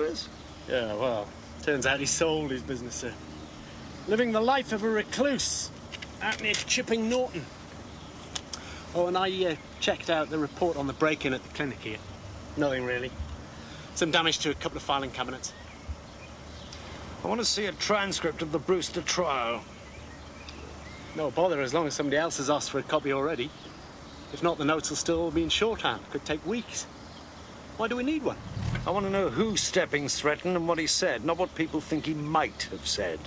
is? Yeah, well, turns out he sold his business, sir. Living the life of a recluse out near Chipping Norton. Oh, and I checked out the report on the break-in at the clinic here. Nothing really. Some damage to a couple of filing cabinets. I want to see a transcript of the Brewster trial. No bother, as long as somebody else has asked for a copy already. If not, the notes will still be in shorthand. Could take weeks. Why do we need one? I want to know who Steppings threatened and what he said, not what people think he might have said.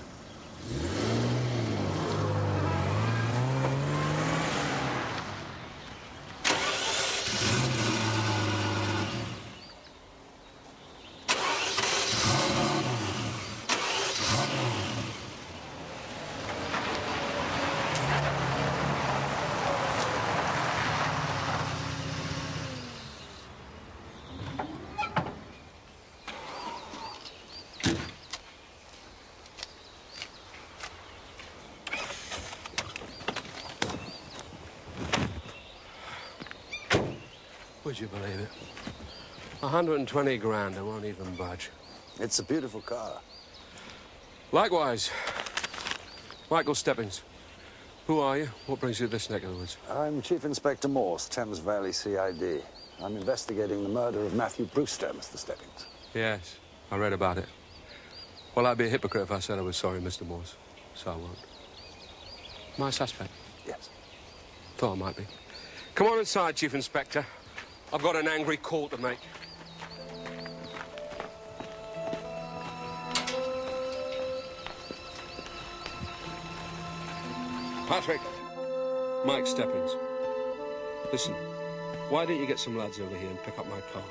Would you believe it? 120 grand, I won't even budge. It's a beautiful car. Likewise. Michael Steppings. Who are you? What brings you to this neck of the woods? I'm Chief Inspector Morse, Thames Valley CID. I'm investigating the murder of Matthew Brewster, Mr. Steppings. Yes, I read about it. Well, I'd be a hypocrite if I said I was sorry, Mr. Morse. So I won't. Am I a suspect? Yes. Thought I might be. Come on inside, Chief Inspector. I've got an angry call to make. Patrick. Mike Steppings. Listen, why don't you get some lads over here and pick up my car?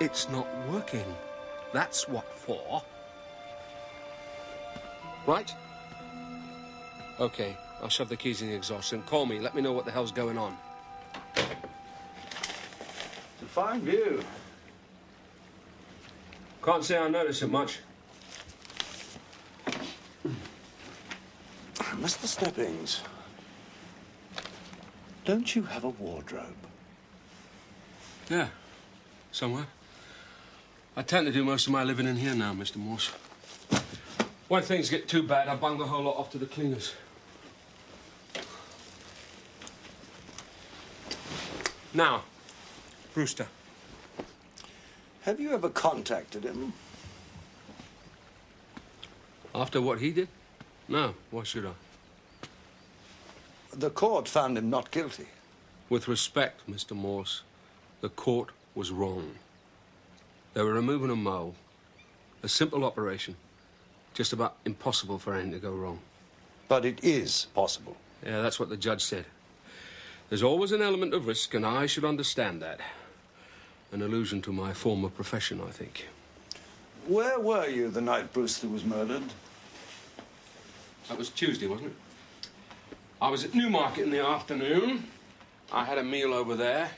It's not working. That's what for. Right? Okay, I'll shove the keys in the exhaust and call me. Let me know what the hell's going on. It's a fine view. Can't say I notice it much. Mr. Steppings, don't you have a wardrobe? Yeah, somewhere. I tend to do most of my living in here now, Mr. Morse. When things get too bad, I bung the whole lot off to the cleaners. Now, Brewster. Have you ever contacted him? After what he did? No, why should I? The court found him not guilty. With respect, Mr. Morse, the court was wrong. They were removing a mole. A simple operation. Just about impossible for anything to go wrong. But it is possible. Yeah, that's what the judge said. There's always an element of risk, and I should understand that. An allusion to my former profession, I think. Where were you the night Brewster was murdered? That was Tuesday, wasn't it? I was at Newmarket in the afternoon. I had a meal over there.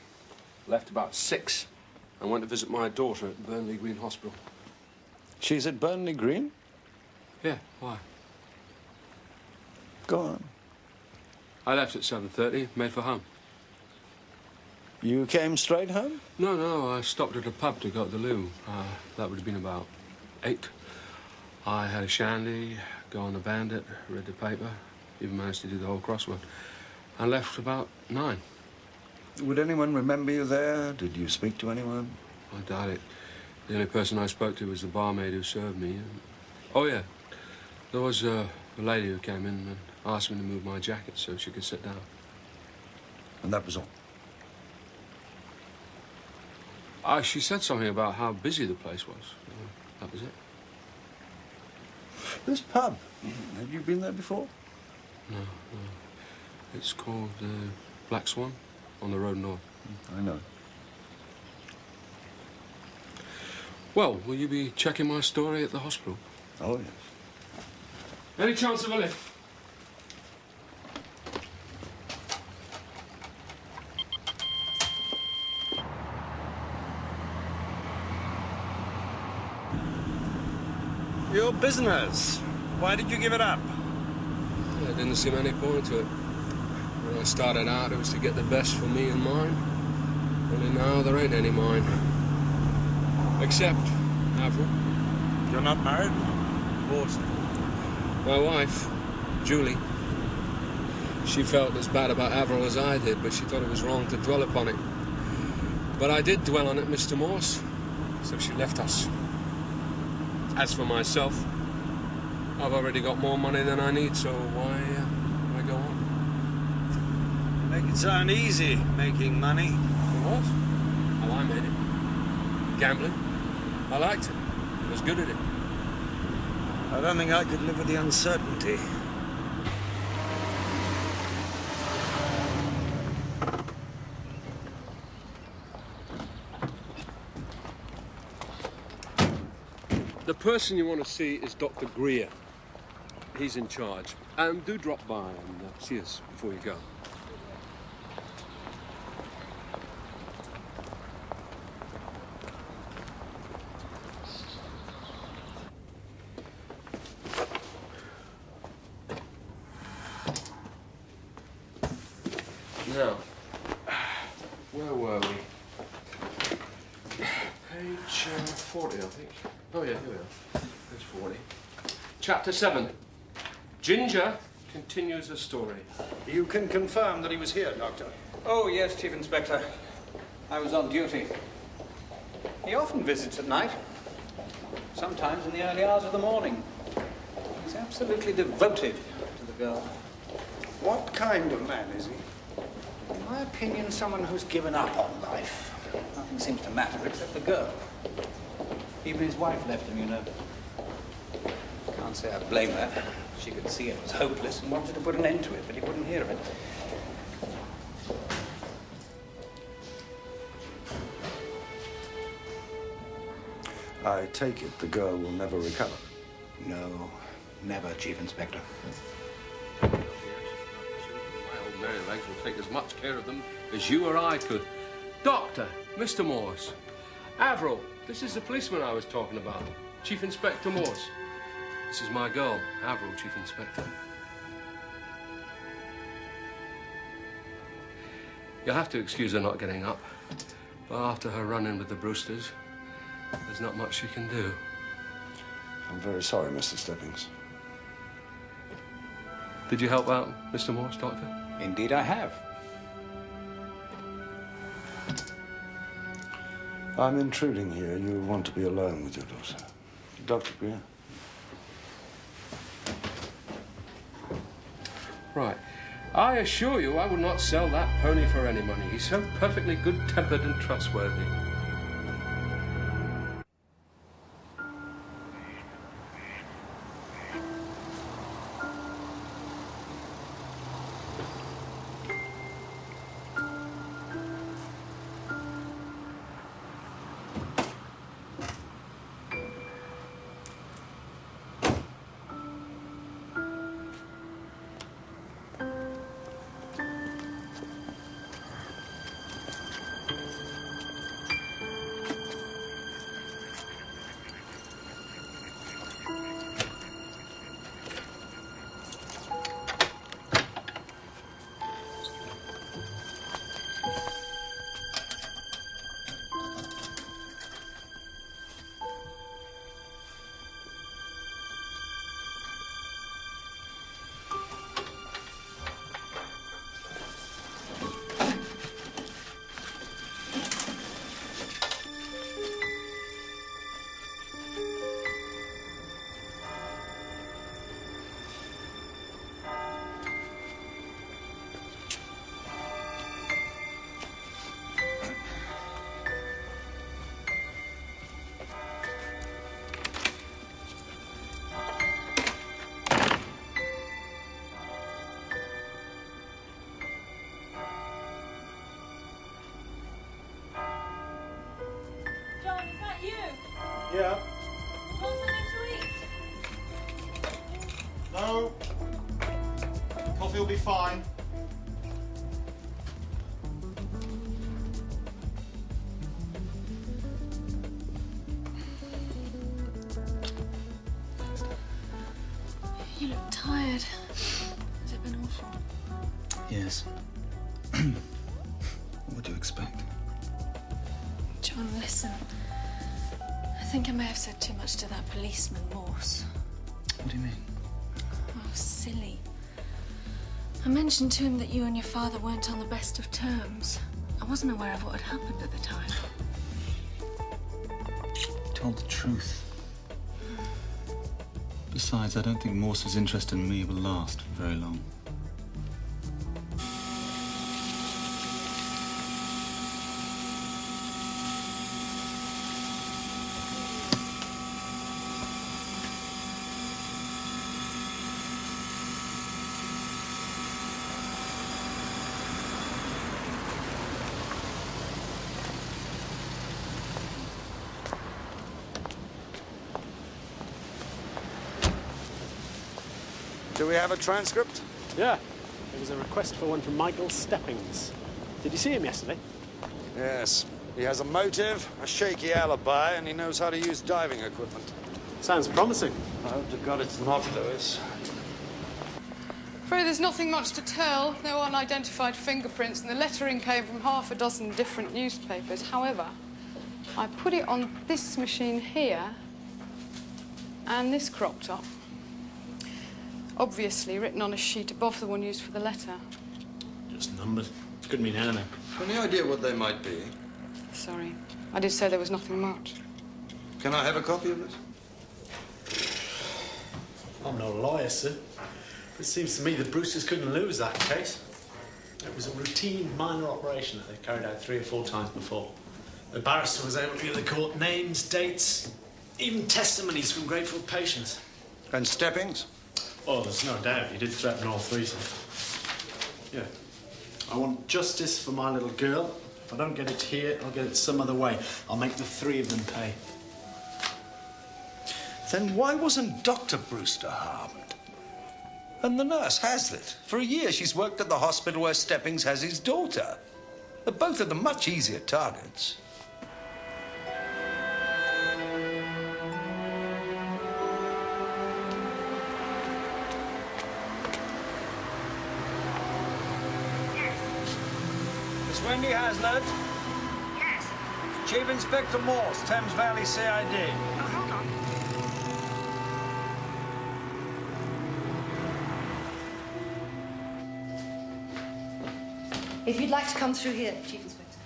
Left about 6. I went to visit my daughter at Burnley Green Hospital. She's at Burnley Green? Yeah, why? Go on. I left at 7:30, made for home. You came straight home? No, I stopped at a pub to go to the loo. That would have been about 8. I had a shandy, go on the Bandit, read the paper, even managed to do the whole crossword, and left about 9. Would anyone remember you there? Did you speak to anyone? I doubt it. The only person I spoke to was the barmaid who served me. Oh, yeah. There was a lady who came in and asked me to move my jacket so she could sit down. And that was all? She said something about how busy the place was. That was it. This pub, have you been there before? No. It's called Black Swan on the road north. I know. Well, will you be checking my story at the hospital? Oh, yes. Any chance of a lift? Your business. Why did you give it up? There didn't seem any point to it. When I started out, it was to get the best for me and mine. Only now, there ain't any mine. Except Avril. You're not married? Divorced. My wife, Julie, she felt as bad about Avril as I did, but she thought it was wrong to dwell upon it. But I did dwell on it, Mr. Morse, so she left us. As for myself, I've already got more money than I need, so why go on? Make it sound easy, making money. It was. How I made it. Gambling. I liked it. I was good at it. I don't think I could live with the uncertainty. The person you want to see is Dr. Greer. He's in charge. Do drop by and see us before you go. Now, where were we? Page 40, I think. Oh, yeah, here we are. Page 40. Chapter 7. Ginger continues the story. You can confirm that he was here, Doctor. Oh, yes, Chief Inspector. I was on duty. He often visits at night, sometimes in the early hours of the morning. He's absolutely devoted to the girl. What kind of man is he? In my opinion, someone who's given up on life. Nothing seems to matter except the girl. Even his wife left him, you know. Can't say I blame her. She could see it was hopeless and wanted to put an end to it, but he wouldn't hear of it. I take it the girl will never recover. No, never, Chief Inspector. My old Mary Legs will take as much care of them as you or I could. Doctor, Mr. Morse. Avril, this is the policeman I was talking about. Chief Inspector Morse. This is my girl, Avril, Chief Inspector. You'll have to excuse her not getting up. But after her run-in with the Brewsters, there's not much she can do. I'm very sorry, Mr. Steppings. Did you help out, Mr. Morse, Doctor? Indeed I have. I'm intruding here. You want to be alone with your daughter. Dr. Greer? Right. I assure you I would not sell that pony for any money. He's so perfectly good-tempered and trustworthy. Yeah. Want something to eat? No. Coffee will be fine. You look tired. Has it been awful? Yes. What do you expect? John, listen. think I may have said too much to that policeman, Morse. What do you mean? Oh, silly. I mentioned to him that you and your father weren't on the best of terms. I wasn't aware of what had happened at the time. You told the truth. Besides, I don't think Morse's interest in me will last for very long. Do we have a transcript? Yeah. There was a request for one from Michael Steppings. Did you see him yesterday? Yes. He has a motive, a shaky alibi, and he knows how to use diving equipment. Sounds promising. I hope to God it's not Lewis. Afraid there's nothing much to tell. No unidentified fingerprints, and the lettering came from half a dozen different newspapers. However, I put it on this machine here and this crop top. Obviously written on a sheet above the one used for the letter. Just numbers. Could mean anything. Any idea what they might be? Sorry. I did say there was nothing much. Can I have a copy of it? I'm no lawyer, sir. It seems to me the Brewsters couldn't lose that case. It was a routine minor operation that they carried out 3 or 4 times before. The barrister was able to give the court names, dates, even testimonies from grateful patients. And Steppings? Oh, there's no doubt. He did threaten all 3, sir. Yeah. I want justice for my little girl. If I don't get it here, I'll get it some other way. I'll make the 3 of them pay. Then why wasn't Dr. Brewster harmed? And the nurse, Hazlitt. For a year, she's worked at the hospital where Steppings has his daughter. They're both of them much easier targets. Miss Wendy Hazlitt? Yes. Chief Inspector Morse, Thames Valley CID. Oh, hold on. If you'd like to come through here, Chief Inspector.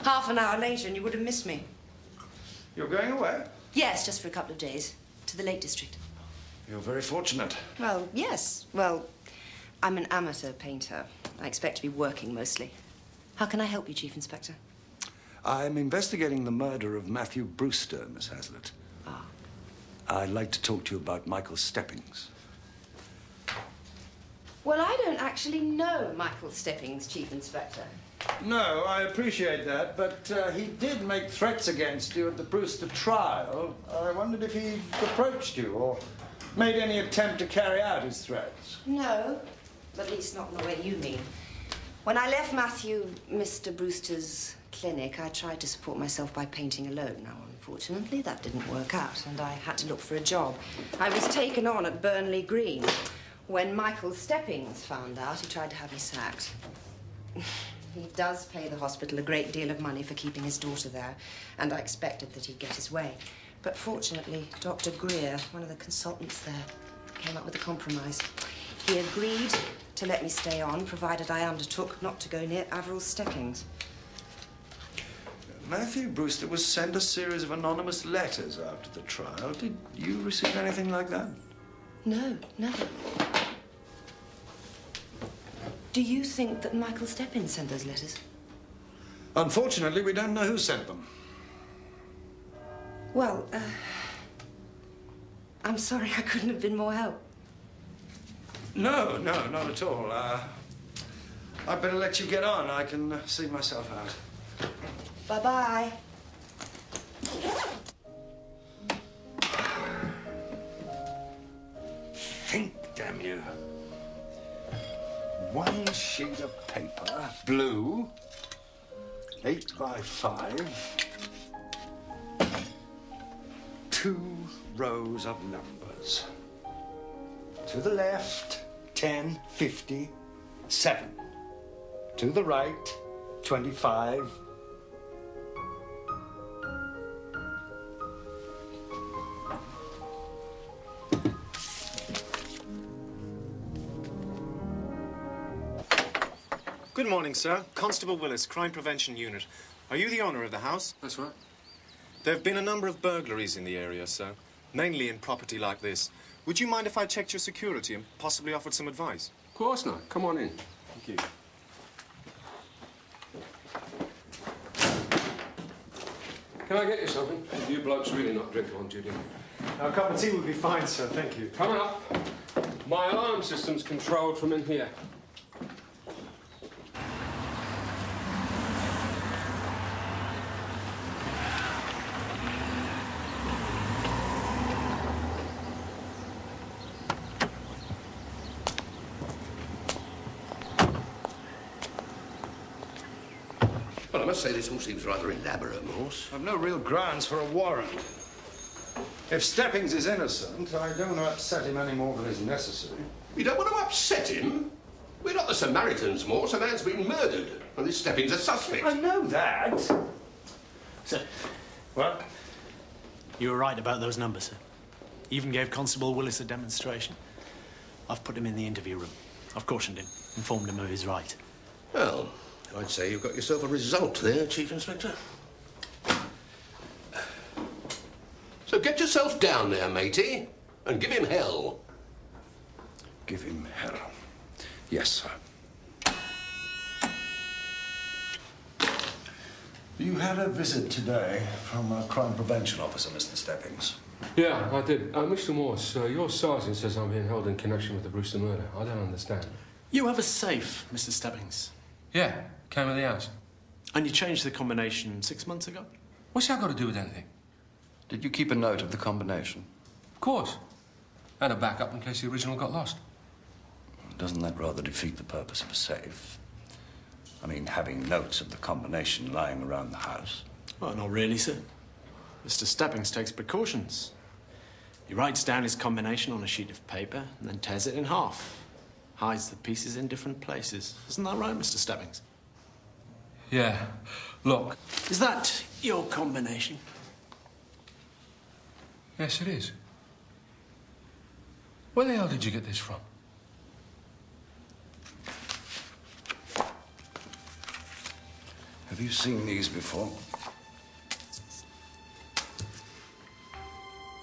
Half an hour later and you would have missed me. You're going away? Yes, just for a couple of days. To the Lake District. You're very fortunate. Well, yes. Well, I'm an amateur painter. I expect to be working mostly. How can I help you, Chief Inspector? I'm investigating the murder of Matthew Brewster, Miss Hazlitt. Ah. I'd like to talk to you about Michael Steppings. Well, I don't actually know Michael Steppings, Chief Inspector. No, I appreciate that, but he did make threats against you at the Brewster trial. I wondered if he approached you or made any attempt to carry out his threats. No, at least not in the way you mean. When I left Mr. Brewster's clinic, I tried to support myself by painting alone. Now, unfortunately, that didn't work out, and I had to look for a job. I was taken on at Burnley Green. When Michael Steppings found out, he tried to have me sacked. He does pay the hospital a great deal of money for keeping his daughter there, and I expected that he'd get his way. But fortunately, Dr. Greer, one of the consultants there, came up with a compromise. He agreed to let me stay on, provided I undertook not to go near Averil Steppings. Matthew Brewster was sent a series of anonymous letters after the trial. Did you receive anything like that? No, never. Do you think that Michael Steppings sent those letters? Unfortunately, we don't know who sent them. Well, I'm sorry I couldn't have been more help. No, not at all. I'd better let you get on. I can see myself out. Bye-bye. Think, damn you. One sheet of paper, blue, 8 by 5, 2 rows of numbers. To the left, 10, 50, 7. To the right, 25, Good morning, sir. Constable Willis, Crime Prevention Unit. Are you the owner of the house? That's right. There have been a number of burglaries in the area, sir. Mainly in property like this. Would you mind if I checked your security and possibly offered some advice? Of course not. Come on in. Thank you. Can I get you something? You blokes really not drink on duty. A cup of tea would be fine, sir. Thank you. Coming up. My alarm system's controlled from in here. Well, I must say this all seems rather elaborate, Morse. I've no real grounds for a warrant. If Steppings is innocent, I don't want to upset him any more than is necessary. You don't want to upset him? We're not the Samaritans, Morse. A man's been murdered, and this Steppings a suspect. I know that. Sir. What? You were right about those numbers, sir. Even gave Constable Willis a demonstration. I've put him in the interview room. I've cautioned him, informed him of his right. Well, I'd say you've got yourself a result there, Chief Inspector. So get yourself down there, matey, and give him hell. Give him hell. Yes, sir. You had a visit today from a crime prevention officer, Mr. Steppings. Yeah, I did. Mr. Morse, your sergeant says I'm being held in connection with the Brewster murder. I don't understand. You have a safe, Mr. Steppings. Yeah, came with the house. And you changed the combination 6 months ago? What's that got to do with anything? Did you keep a note of the combination? Of course. And a backup in case the original got lost. Doesn't that rather defeat the purpose of a safe? I mean, having notes of the combination lying around the house. Well, not really, sir. Mr. Steppings takes precautions. He writes down his combination on a sheet of paper and then tears it in half. Hides the pieces in different places. Isn't that right, Mr. Steppings? Yeah. Look. Is that your combination? Yes, it is. Where the hell did you get this from? Have you seen these before?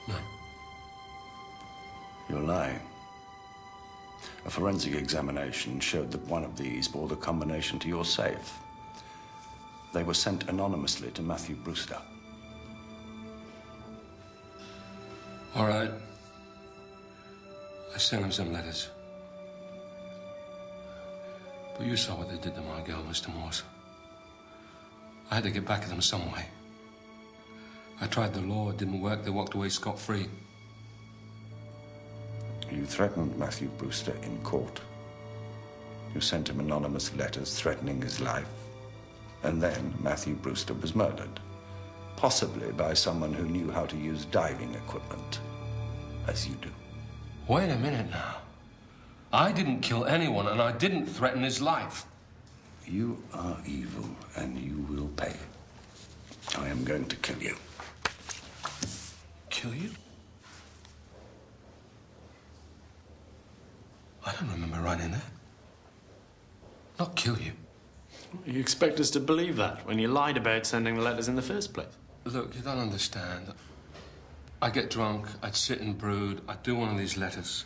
No. You're lying. A forensic examination showed that one of these bore the combination to your safe. They were sent anonymously to Matthew Brewster. All right. I sent him some letters. But you saw what they did to my girl, Mr. Morse. I had to get back at them some way. I tried the law, it didn't work, they walked away scot-free. You threatened Matthew Brewster in court. You sent him anonymous letters threatening his life. And then Matthew Brewster was murdered. Possibly by someone who knew how to use diving equipment, as you do. Wait a minute now. I didn't kill anyone, and I didn't threaten his life. You are evil, and you will pay. I am going to kill you. Kill you? I don't remember writing that. Not kill you. You expect us to believe that when you lied about sending the letters in the first place? Look, you don't understand. I get drunk, I'd sit and brood, I'd do one of these letters.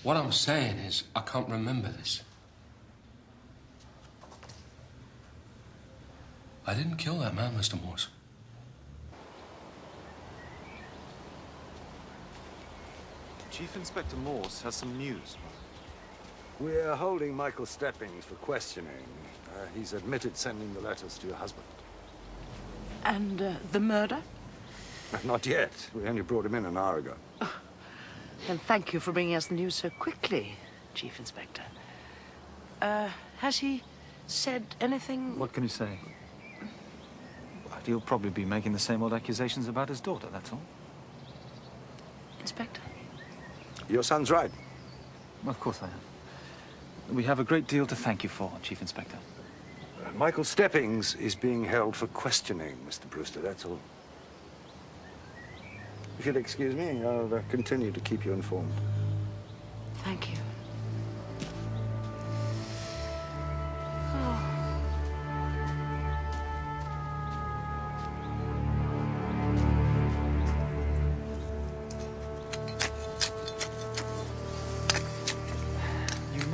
What I'm saying is, I can't remember this. I didn't kill that man, Mr. Morse. Chief Inspector Morse has some news. We're holding Michael Steppings for questioning. He's admitted sending the letters to your husband. And the murder? Not yet. We only brought him in an hour ago. Oh, then thank you for bringing us the news so quickly, Chief Inspector. Has he said anything? What can he say? He'll probably be making the same old accusations about his daughter, that's all. Inspector? Your son's right. Well, of course I am. We have a great deal to thank you for, Chief Inspector. Michael Steppings is being held for questioning, Mr. Brewster, that's all. If you'll excuse me, I'll continue to keep you informed. Thank you.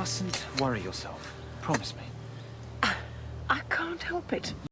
mustn't worry yourself. Promise me. I can't help it.